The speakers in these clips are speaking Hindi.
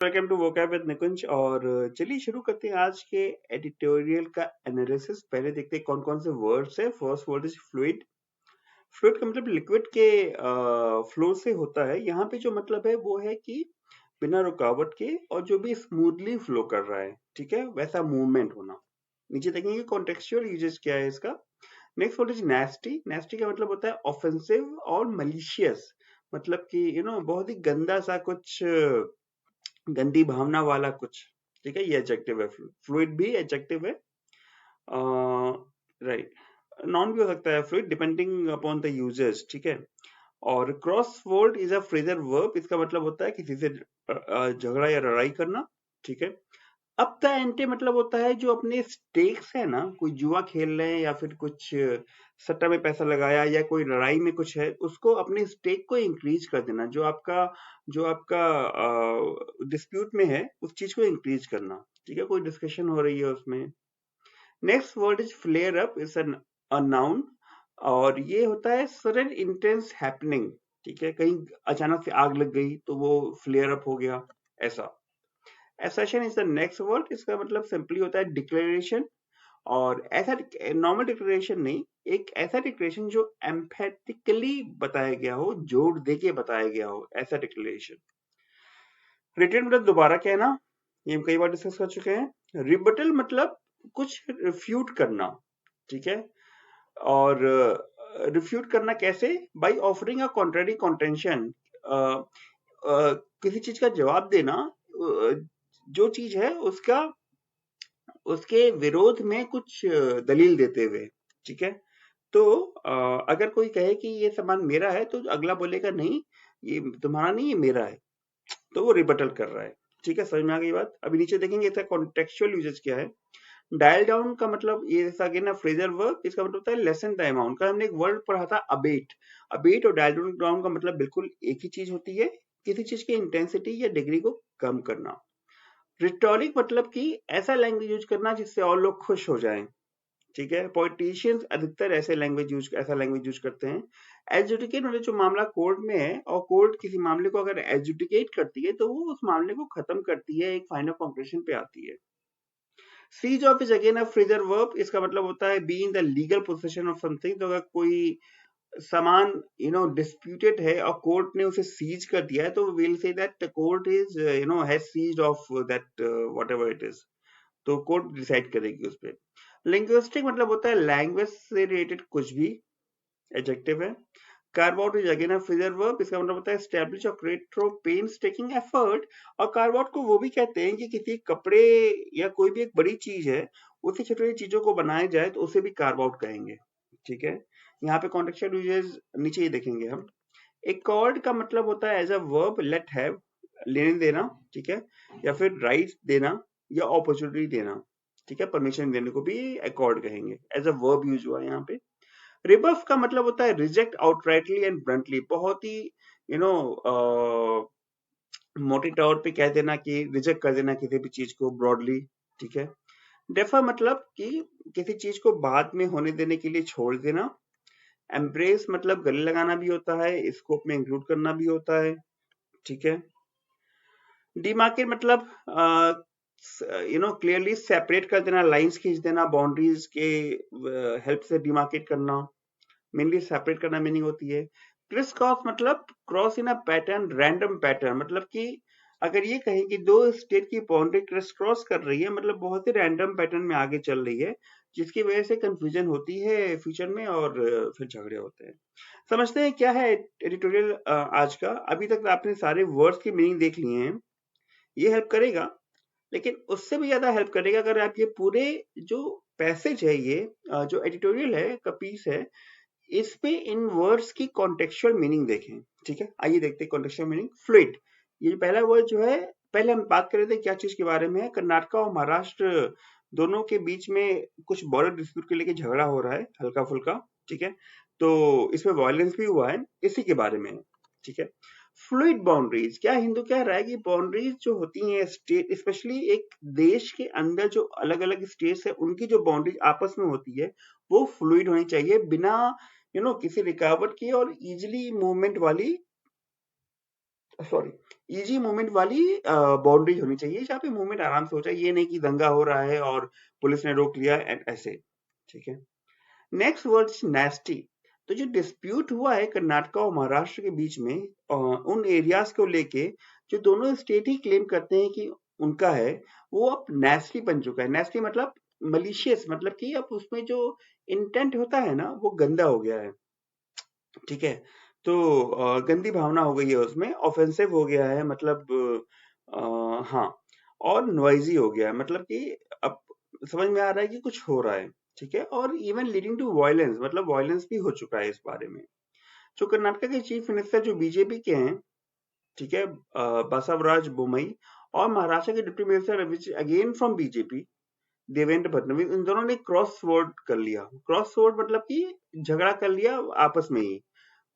वेलकम टू वोकैब विद निकुंज। और चलिए शुरू करते हैं आज के एडिटोरियल का एनालिसिस। पहले देखते हैं कौन कौन से वर्ड्स है। First word is fluid. Fluid का मतलब लिक्विड के फ्लो से होता है। यहाँ पे जो मतलब है वो है कि बिना रुकावट के और जो भी स्मूथली फ्लो कर रहा है, ठीक है, वैसा मूवमेंट होना। नीचे देखेंगे कॉन्टेक्सचुअल यूजेस क्या है इसका। Next word is नेस्टी। नेस्टी का मतलब होता है ऑफेंसिव और मलिशियस, मतलब कि बहुत ही गंदा सा कुछ, गंदी भावना वाला कुछ, ठीक है, ये एडजेक्टिव है। फ्लूइड भी एडजेक्टिव है, राइट। नॉन भी हो सकता है fluid depending upon the users, ठीक है। और cross word is a phrasal verb. इसका मतलब होता है किसी से झगड़ा या लड़ाई करना, ठीक है। अप द एंटे मतलब होता है जो अपने स्टेक्स है ना, कोई जुआ खेल रहे हैं या फिर कुछ सट्टा में पैसा लगाया या कोई लड़ाई में कुछ है, उसको अपने स्टेक को इंक्रीज कर देना। जो आपका डिस्प्यूट में है उस चीज को इंक्रीज करना, ठीक है, कोई डिस्कशन हो रही है उसमें। Next word is flare up. Is a noun और ये होता है सडन इंटेंस हैपनिंग, ठीक है। कहीं अचानक से आग लग गई तो वो फ्लेयर अप हो गया, ऐसा। assertion is the next word. इसका मतलब सिंपली होता है डिक्लेरेशन। और ऐसा नॉर्मल डिक्लेरेशन नहीं, एक ऐसा डिक्लेरेशन जो एम्फेटिकली बताया गया हो, जोर दे के बताया गया हो, ऐसा डिक्लेरेशन। रिटन मतलब दोबारा कहना, ये हम कई बार डिस्कस कर चुके हैं। रिबटल मतलब कुछ रिफ्यूट करना, ठीक है। और रिफ्यूट करना कैसे? By offering a contrary contention. किसी चीज का जवाब देना, जो चीज है उसका, उसके विरोध में कुछ दलील देते हुए, ठीक है। तो अगर कोई कहे कि ये सामान मेरा है तो अगला बोलेगा नहीं, ये तुम्हारा नहीं, ये मेरा है, तो वो रिबटल कर रहा है, ठीक है। समझ में आ गई बात। अभी नीचे देखेंगे इसका कॉन्टेक्चुअल यूजेस क्या है। डायल डाउन का मतलब ये जैसा कि ना फ्रेजर वर्ब, इसका मतलब होता है लेसन द अमाउंट। का हमने एक वर्ड पढ़ा था अबेट। अबेट और डायल डाउन का मतलब बिल्कुल एक ही चीज होती है, किसी चीज की इंटेंसिटी या डिग्री को कम करना। रिटोरिक मतलब कि ऐसा लैंग्वेज यूज करना जिससे और लोग खुश हो जाएं, ठीक है। पॉलिटिशियंस अधिकतर ऐसा लैंग्वेज यूज करते हैं। एजुडिकेट मतलब जो मामला कोर्ट में है और कोर्ट किसी मामले को अगर एजुडिकेट करती है तो वो उस मामले को खत्म करती है, एक फाइनल कंक्लूजन पे आती है। Seize of is again a phrasal verb. इसका मतलब होता है be in the legal possession of something. तो अगर कोई सामान डिस्प्यूटेड है और कोर्ट ने उसे सीज कर दिया है तो will say that the court is has seized of that whatever it is. तो कोर्ट डिसाइड करेगी उस पर। लिंग्विस्टिक मतलब होता है लैंग्वेज से रिलेटेड कुछ भी, एडजेक्टिव है। Carve out is again a phrasal verb. इसका मतलब होता है एस्टैब्लिश और क्रिएट थ्रू पेनस्टेकिंग एफर्ट। और कार्व आउट को वो भी कहते हैं कि किसी कपड़े या कोई भी एक बड़ी चीज है, उसी छोटी छोटी चीजों को बनाया जाए तो उसे भी कार्व आउट कहेंगे, ठीक है। यहाँ पे कॉन्टेक्चुअल यूजेस नीचे ही देखेंगे हम। एकॉर्ड का मतलब होता है as a verb let have, लेने देना, ठीक है, या फिर राइट देना या अपॉर्चुनिटी देना, ठीक है, परमिशन देने को भी एकॉर्ड कहेंगे। एज अ वर्ब यूज हुआ है यहाँ पे। रिबफ का मतलब होता है रिजेक्ट आउटराइटली एंड ब्लंटली, बहुत ही यू नो मोटे तौर पे कह देना कि रिजेक्ट कर देना किसी भी चीज को ब्रॉडली, ठीक है। डेफर मतलब कि किसी चीज को बाद में होने देने के लिए छोड़ देना। एम्ब्रेस मतलब गले लगाना भी होता है, स्कोप में इंक्लूड करना भी होता है, ठीक है। डिमार्केट मतलब क्लियरली सेपरेट कर देना, लाइंस खींच देना, बाउंड्रीज के हेल्प से डिमार्केट करना, मेनली सेपरेट करना मीनिंग होती है। क्रिस क्रॉस मतलब cross in a pattern, random pattern, मतलब कि अगर ये कहें कि दो स्टेट की बाउंड्री क्रिस क्रॉस कर रही है, मतलब बहुत ही रैंडम पैटर्न में आगे चल रही है, जिसकी वजह से कंफ्यूजन होती है फ्यूचर में और फिर झगड़े होते हैं। समझते हैं क्या है एडिटोरियल आज का। अभी तक आपने सारे वर्ड्स की मीनिंग देख लिए हैं, ये हेल्प करेगा। लेकिन उससे भी ज्यादा हेल्प करेगा अगर आप ये पूरे जो पैसेज है, ये जो एडिटोरियल है का पीस है, इस पे इन वर्ड्स की कॉन्टेक्चुअल मीनिंग देखें, ठीक है। आइए देखते हैं कॉन्टेक्चुअल मीनिंग। फ्लूइड, ये पहला वर्ड जो है, पहले हम बात कर रहे थे क्या चीज के बारे में है, कर्नाटक और महाराष्ट्र दोनों के बीच में कुछ बॉर्डर डिस्प्यूट के लेके झगड़ा हो रहा है, हल्का फुल्का, ठीक है। तो इसमें वायलेंस भी हुआ है, इसी के बारे में है, ठीक है। फ्लूइड बाउंड्रीज, क्या हिंदू कह रहा है कि बाउंड्रीज जो होती हैं स्टेट, स्पेशली एक देश के अंदर जो अलग अलग स्टेट्स है उनकी जो बाउंड्रीज आपस में होती है वो फ्लूइड होनी चाहिए, बिना किसी रुकावट की और इजिली मूवमेंट वाली, सॉरी, इजी मूवमेंट वाली बाउंड्रीज होनी चाहिए जहाँ पे मूवमेंट आराम से हो जाए, ये नहीं कि दंगा हो रहा है और पुलिस ने रोक लिया ऐसे। ठीक है, नेक्स्ट वर्ड नेस्टी। तो जो डिस्प्यूट हुआ है कर्नाटक और महाराष्ट्र के बीच में उन एरियाज को लेके, जो दोनों स्टेट ही क्लेम करते हैं कि उनका है, वो अब नेस्टी बन चुका है। नेस्टी मतलब मलिशियस, मतलब कि अब उसमें जो इंटेंट होता है ना वो गंदा हो गया है। ठीक है, तो गंदी भावना हो गई है उसमें, ऑफेंसिव हो गया है, मतलब हाँ, और नॉइजी हो गया है, मतलब कि अब समझ में आ रहा है कि कुछ हो रहा है। ठीक है, और इवन लीडिंग टू वायलेंस, मतलब वायलेंस भी हो चुका है इस बारे में। जो कर्नाटक के चीफ मिनिस्टर जो बीजेपी के हैं, ठीक है, बसवराज बोमई, और महाराष्ट्र के deputy minister which again from BJP, Devendra Fadnavis, इन दोनों ने क्रॉस वर्ड कर लिया। क्रॉस वर्ड मतलब कि झगड़ा कर लिया आपस में ही,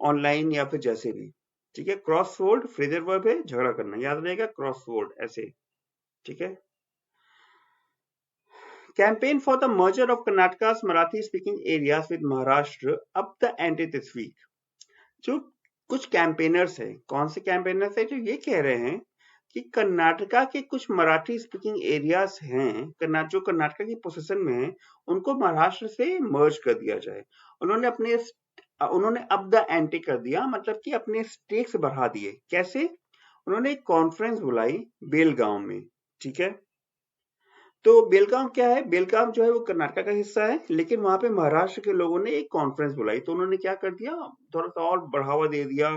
ऑनलाइन या फिर जैसे भी। ठीक है, क्रॉस वर्ड फ्रेजर वर्ब है, झगड़ा करना, याद रहेगा, क्रॉस वर्ड ऐसे। ठीक है, campaign for the merger of Karnataka's Marathi speaking areas with Maharashtra up the ante this week। जो कुछ कैंपेनर्स हैं, कौन से कैंपेनर्स हैं, जो ये कह रहे हैं कि कर्नाटका के कुछ मराठी स्पीकिंग एरियाज हैं, जो कर्नाटका की पोजीशन में है, उनको महाराष्ट्र से मर्ज कर दिया जाए। उन्होंने अब द एंटी कर दिया, मतलब कि अपने स्टेक्स बढ़ा दिए। कैसे? उन्होंने एक कॉन्फ्रेंस बुलाई बेलगांव में। ठीक है, तो बेलगाम क्या है? बेलगाम जो है वो कर्नाटक का हिस्सा है, लेकिन वहां पे महाराष्ट्र के लोगों ने एक कॉन्फ्रेंस बुलाई, तो उन्होंने क्या कर दिया, थोड़ा सा और बढ़ावा दे दिया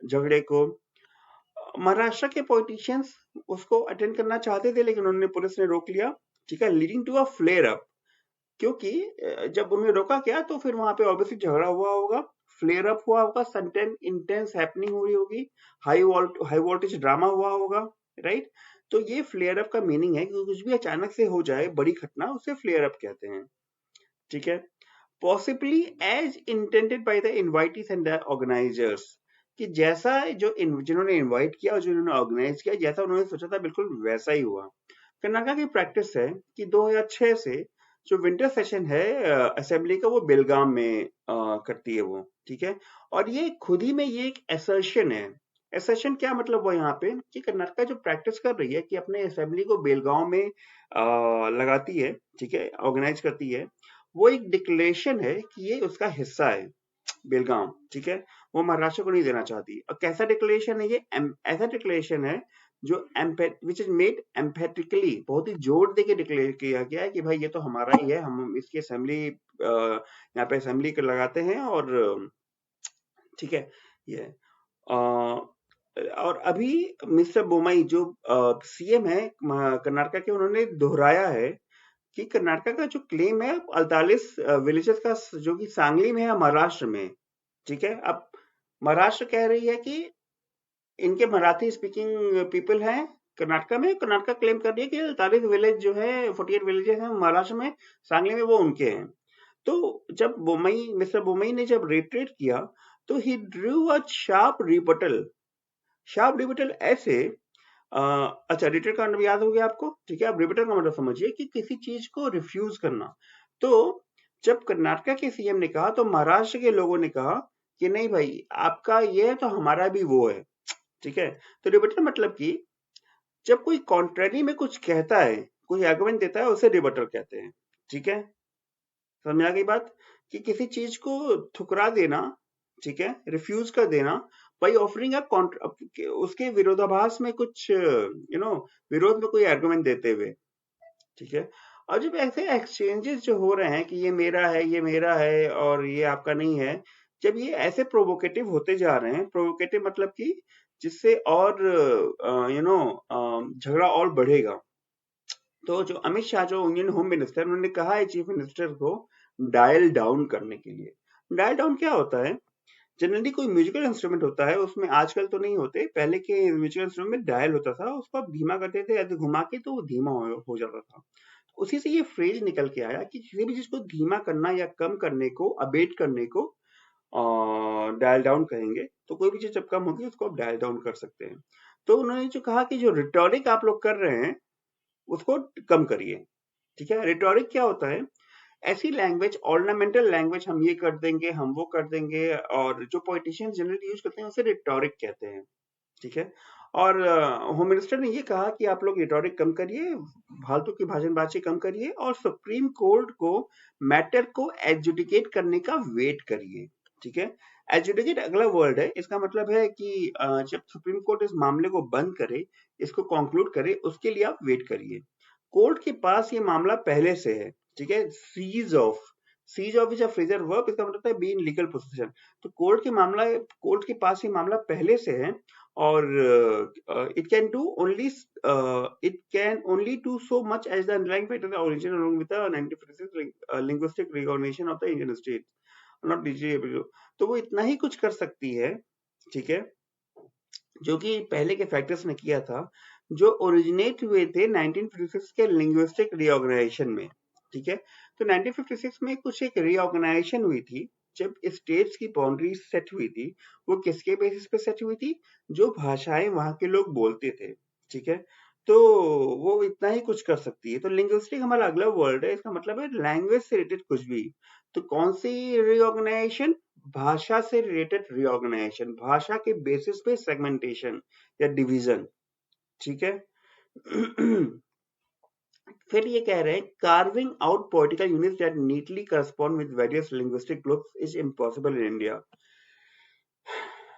झगड़े को। महाराष्ट्र के पॉलिटिशियंस उसको अटेंड करना चाहते थे, लेकिन उन्होंने, पुलिस ने रोक लिया। ठीक है, leading to a flare up, क्योंकि जब उन्हें रोका गया तो फिर वहां पे ऑब्वियसली झगड़ा हुआ होगा, फ्लेयर अप हुआ होगा, सडन इंटेंस हैपनिंग हुई होगी, हाई वोल्टेज ड्रामा हुआ होगा, राइट। तो ये फ्लेयर अप का मीनिंग है कि कुछ भी अचानक से हो जाए, बड़ी घटना, उसे फ्लेयर अप कहते हैं। ठीक है, possibly as intended by the invitees and the organisers, कि जैसा जिन्होंने इनवाइट किया और जिन्होंने ऑर्गेनाइज किया, जैसा उन्होंने सोचा था बिल्कुल वैसा ही हुआ। कर्नाटक की प्रैक्टिस है कि 2006 से जो विंटर सेशन है असेंबली का, वो बेलगाम में करती है वो। ठीक है, और ये खुद ही में ये एक एसर्शन है। एसर्शन क्या मतलब हुआ यहाँ पे, कि कर्नाटक जो प्रैक्टिस कर रही है कि अपने असेंबली को बेलगांव में लगाती है, ठीक है, ऑर्गेनाइज करती है, वो एक डिक्लेरेशन है कि ये उसका हिस्सा है बेलगाम। ठीक है, वो महाराष्ट्र को नहीं देना चाहती। और कैसा डिक्लेरेशन है ये? ऐसा डिक्लेरेशन है जो विच इज मेड एम्फेटिकली, बहुत ही जोर दे के डिक्लेयर किया गया है कि भाई ये तो हमारा ही है, हम इसकी असेंबली यहाँ पे असेंबली लगाते हैं, और ठीक है ये। और अभी मिस्टर बोमई जो सीएम है कर्नाटक के, उन्होंने दोहराया है कि कर्नाटक का जो क्लेम है 48 विलेजेस का, जो कि सांगली में है, महाराष्ट्र में। ठीक है, अब महाराष्ट्र कह रही है कि इनके मराठी स्पीकिंग पीपल हैं कर्नाटक में, कर्नाटक क्लेम कर रही है कि 48 विलेज जो है, 48 विलेजेस हैं महाराष्ट्र में, सांगली में, वो उनके हैं। तो जब मिस्टर बोमई ने जब रिट्रीट किया, तो he drew a sharp rebuttal. Sharp rebuttal ऐसे, अच्छा, रिट्रीट का मतलब याद हो गया आपको? ठीक है, अब रिबटल का मतलब समझिए कि किसी चीज को रिफ्यूज करना। तो जब कर्नाटक के सीएम ने कहा, तो महाराष्ट्र के लोगों ने कहा कि नहीं भाई, आपका ये है तो हमारा भी वो है। ठीक है, तो रिबटल मतलब कि जब कोई कॉन्ट्रेरी में कुछ कहता है, कोई आर्गुमेंट देता है, उसे रिबटल कहते हैं। ठीक है, समझ आ गई बात? कि किसी चीज को ठुकरा देना, ठीक है, रिफ्यूज कर देना, बाई ऑफरिंग अ उसके विरोधाभास में कुछ विरोध में कोई आर्गुमेंट देते हुए। ठीक है, और जब ऐसे एक्सचेंजेस जो हो रहे हैं कि ये मेरा है, ये मेरा है, और ये आपका नहीं है, जब ये ऐसे प्रोवोकेटिव होते जा रहे हैं, प्रोवोकेटिव मतलब कि जिससे और झगड़ा और बढ़ेगा, तो जो अमित शाह, जो इंडियन होम मिनिस्टर, उन्होंने कहा है चीफ मिनिस्टर को डायल डाउन करने के लिए। डायल डाउन क्या होता है? जनरली कोई म्यूजिकल इंस्ट्रूमेंट होता है, उसमें आजकल तो नहीं होते, पहले के म्यूजिकल इंस्ट्रूमेंट में डायल होता था, उसको आप धीमा करते थे, ऐसे घुमा के, तो वो धीमा हो जाता था। उसी से ये फ्रेज निकल के आया कि किसी भी चीज को धीमा करना या कम करने को, अबेट करने को डायल डाउन कहेंगे। तो कोई भी चीज जब कम होगी, उसको आप डायल डाउन कर सकते हैं। तो उन्होंने जो कहा कि जो रिटॉरिक आप लोग कर रहे हैं, उसको कम करिए। ठीक है, रिटॉरिक क्या होता है? ऐसी लैंग्वेज, ऑर्नामेंटल लैंग्वेज, हम ये कर देंगे, हम वो कर देंगे, और जो पॉलिटिशियंस जनरली यूज करते हैं उसे रिटॉरिक कहते हैं। ठीक है, और होम मिनिस्टर ने ये कहा कि आप लोग रिटॉरिक कम करिए, फालतू की भाषणबाजी कम करिए और सुप्रीम कोर्ट को मैटर को एजुडिकेट करने का वेट करिए। ठीक है, एजुडिकेट अगला वर्ड है, इसका मतलब है कि जब सुप्रीम कोर्ट इस मामले को बंद करे, इसको कंक्लूड करे, उसके लिए आप वेट करिए। कोर्ट के पास ये मामला पहले से है। ठीक है, seize of is a phrasal verb, इसका मतलब है बी इन लीगल पोजीशन। तो कोर्ट के पास ये मामला पहले से है और it can only do so much as the underlying factor the origin along with the 1956 linguistic recognition of the Indian state not DGA। तो वो इतना ही कुछ कर सकती है, ठीक है, जो कि पहले के फैक्टर्स ने किया था, जो ओरिजिनेट हुए थे 1956 के लिंग्विस्टिक रीऑर्गेनाइजेशन में। ठीक है, तो 1956 में कुछ एक रीऑर्गेनाइजेशन हुई थी जब स्टेट्स की बाउंड्री सेट हुई थी। वो किसके बेसिस पे सेट हुई थी? जो भाषाएं वहां के लोग बोलते थे। ठीक है, तो वो इतना ही कुछ कर सकती है। तो लिंग्विस्टिक हमारा अगला वर्ड है, इसका मतलब है लैंग्वेज से रिलेटेड कुछ भी। तो कौन सी रीऑर्गेनाइजेशन? भाषा से रिलेटेड रीऑर्गेनाइजेशन, भाषा के बेसिस पे सेगमेंटेशन या डिवीजन। ठीक है फिर ये कह रहे हैं carving out political units that neatly correspond with various linguistic groups is impossible in India.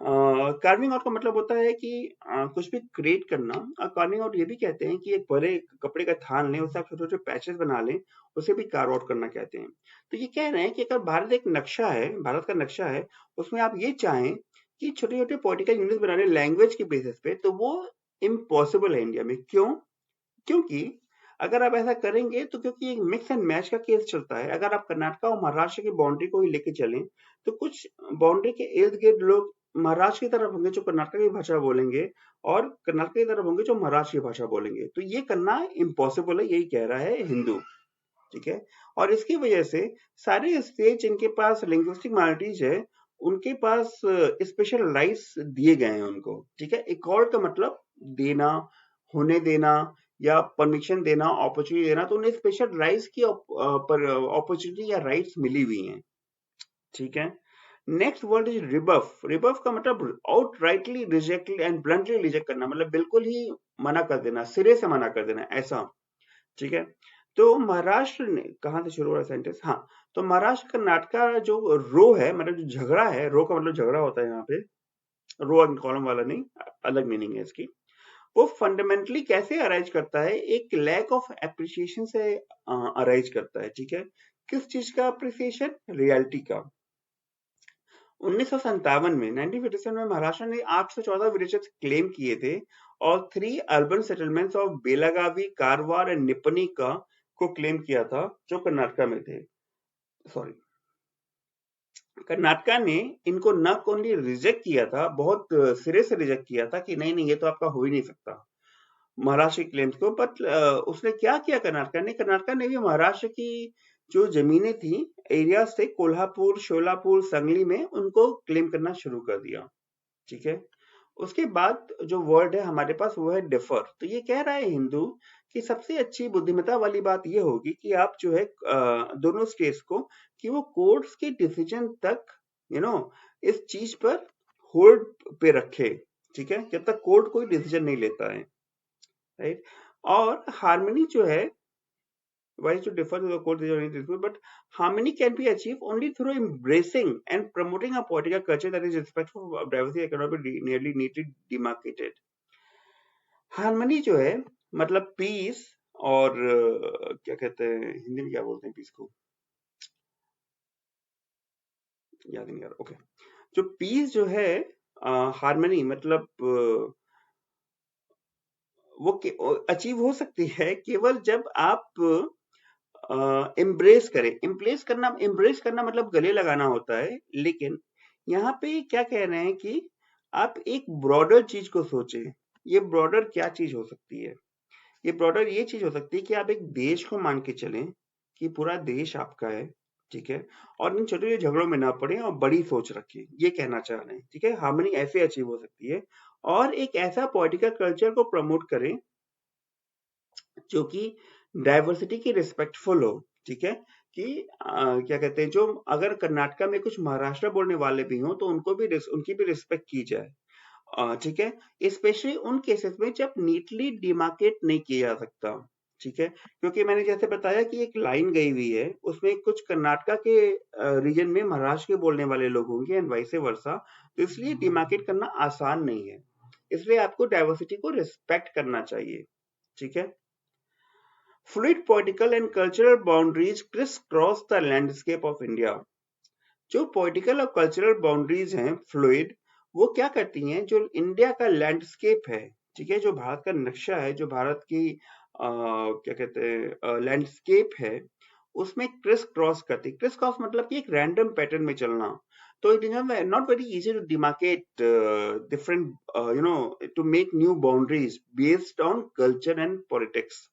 Carving out का मतलब होता है कि कुछ भी क्रिएट करना। कार्विंग आउट ये भी कहते हैं कि एक बड़े कपड़े का थान लें, उससे आप छोटे छोटे पैचेस बना लें, उसे भी कार्व आउट करना कहते हैं। तो ये कह रहे हैं कि अगर भारत एक नक्शा है, भारत का नक्शा है, उसमें आप ये चाहें कि छोटे छोटे पॉलिटिकल यूनिट्स बना लें लैंग्वेज के बेसिस पे, तो वो इम्पॉसिबल है इंडिया में। क्यों? क्योंकि अगर आप ऐसा करेंगे तो क्योंकि एक मिक्स एंड मैच का केस चलता है। अगर आप कर्नाटक और महाराष्ट्र की बाउंड्री को ही लेके चलें, तो कुछ बाउंड्री के इर्द गिर्द लोग महाराष्ट्र की तरफ होंगे जो कर्नाटक की भाषा बोलेंगे, और कर्नाटक की तरफ होंगे जो महाराष्ट्र की भाषा बोलेंगे। तो ये करना इम्पॉसिबल है, यही कह रहा है हिंदू। ठीक है, और इसकी वजह से सारे स्टेट जिनके पास लिंग्विस्टिक माइनॉरिटीज है, उनके पास स्पेशल राइट्स दिए गए हैं उनको। ठीक है, एकॉर्ड का मतलब देना, होने देना या परमिशन देना, अपॉर्चुनिटी देना। तो उन्हें स्पेशल राइट्स की अपॉर्चुनिटी या राइट्स मिली हुई हैं। ठीक है, नेक्स्ट वर्ड इज रिबफ। रिबफ का मतलब outrightly reject and bluntly reject करना, मतलब बिल्कुल ही मना कर देना, सिरे से मना कर देना, ऐसा। ठीक है, तो महाराष्ट्र ने, कहां से शुरू हो रहा है सेंटेंस? हाँ, तो महाराष्ट्र कर्नाटक का जो रो है, मतलब जो झगड़ा है, रो का मतलब झगड़ा होता है यहाँ पे, रो कॉलम वाला नहीं, अलग मीनिंग है इसकी। वो फंडामेंटली कैसे अराइज करता है? एक लैक ऑफ एप्रिसिएशन से अराइज करता है। ठीक है, किस चीज का अप्रिसिएशन? रियलिटी का। 1957 में 1957 में महाराष्ट्र ने 814 विलेजेस क्लेम किए थे और 3 urban settlements of Belagavi, Karwar and निपनिका को क्लेम किया था, जो कर्नाटक में थे। सॉरी, कर्नाटक ने इनको न ओनली रिजेक्ट किया था, बहुत सिरे से रिजेक्ट किया था कि नहीं नहीं, ये तो आपका हो ही नहीं सकता, महाराष्ट्र के क्लेम्स को। बट उसने क्या किया कर्नाटक ने भी महाराष्ट्र की जो जमीनें थी, एरियाज थे, कोल्हापुर, शोलापुर, संगली में, उनको क्लेम करना शुरू कर दिया। ठीक है, उसके बाद जो वर्ड है हमारे पास वो है डिफर। तो ये कह रहा है हिंदू कि सबसे अच्छी बुद्धिमत्ता वाली बात ये होगी कि आप जो है दोनों स्टेट्स को, कि वो कोर्ट्स के डिसीजन तक इस चीज पर होल्ड पे रखे। ठीक है, जब तक कोर्ट कोई डिसीजन नहीं लेता है, राइट। और हार्मनी जो है, why to differ to the court is only dispute, but harmony can be achieved only through embracing and promoting a political culture that is respectful of diversity and cannot be nearly neatly demarcated। Harmony जो है मतलब पीस, और क्या कहते हैं हिंदी में, क्या बोलते हैं पीस को, याद नहीं आ रहा। ओके, जो पीस जो है, हार्मनी मतलब वो अचीव हो सकती है केवल जब आप एम्ब्रेस करें। एम्ब्रेस करना मतलब गले लगाना होता है, लेकिन यहाँ पे क्या कह रहे हैं कि आप एक ब्रॉडर चीज को सोचें। ये ब्रॉडर क्या चीज हो सकती है? ये ब्रॉडर ये चीज हो सकती है कि आप एक देश को मान के चलें कि पूरा देश आपका है। ठीक है, और इन छोटे छोटे झगड़ों में ना पड़े और बड़ी सोच रखें, ये कहना चाह रहे हैं। ठीक है, हार्मनी ऐसे अचीव हो सकती है, और एक ऐसा पॉलिटिकल कल्चर को प्रमोट करें जो कि डाइवर्सिटी की रिस्पेक्टफुल हो। ठीक है, कि क्या कहते हैं, जो अगर कर्नाटक में कुछ महाराष्ट्र बोलने वाले भी हों तो उनकी भी रिस्पेक्ट की जाए। ठीक है, स्पेशली उन केसेस में जब नीटली डिमार्केट नहीं किया जा सकता, ठीक है, क्योंकि मैंने जैसे बताया कि एक लाइन गई हुई है, उसमें कुछ कर्नाटका के रीजन में महाराष्ट्र के बोलने वाले लोग होंगे एंड वाइस वर्सा, तो इसलिए डिमार्केट करना आसान नहीं है, इसलिए आपको डाइवर्सिटी को रिस्पेक्ट करना चाहिए, ठीक है। Fluid political and cultural boundaries criss cross the landscape of India. जो पॉलिटिकल और कल्चरल बाउंड्रीज हैं फ्लूइड, वो क्या करती हैं, जो इंडिया का लैंडस्केप है, ठीक है, जो भारत का नक्शा है, जो भारत की क्या कहते हैं लैंडस्केप है, उसमें क्रिस क्रॉस करती है। क्रिस क्रॉस मतलब कि एक रैंडम पैटर्न में चलना, तो it is not very easy to demarcate different to make new boundaries based on culture and politics.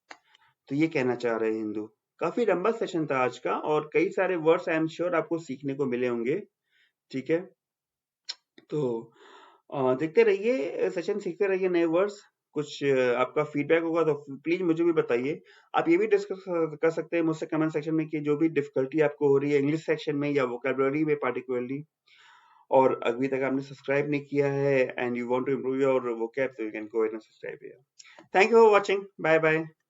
तो ये कहना चाह रहे हैं हिंदू। काफी लंबा सेशन था आज का और कई सारे वर्ड्स आई एम श्योर आपको सीखने को मिले होंगे, ठीक है। तो देखते रहिए सेशन, सीखते रहिए नए वर्ड्स। कुछ आपका फीडबैक होगा तो प्लीज मुझे भी बताइए। आप ये भी डिस्कस कर सकते हैं मुझसे कमेंट सेक्शन में कि जो भी डिफिकल्टी आपको हो रही है इंग्लिश सेक्शन में या वोकैबुलरी में पार्टिकुलरली, और अभी तक आपने सब्सक्राइब नहीं किया है and you want to improve your vocab, so you can go ahead and subscribe here. Thank you for watching. Bye bye.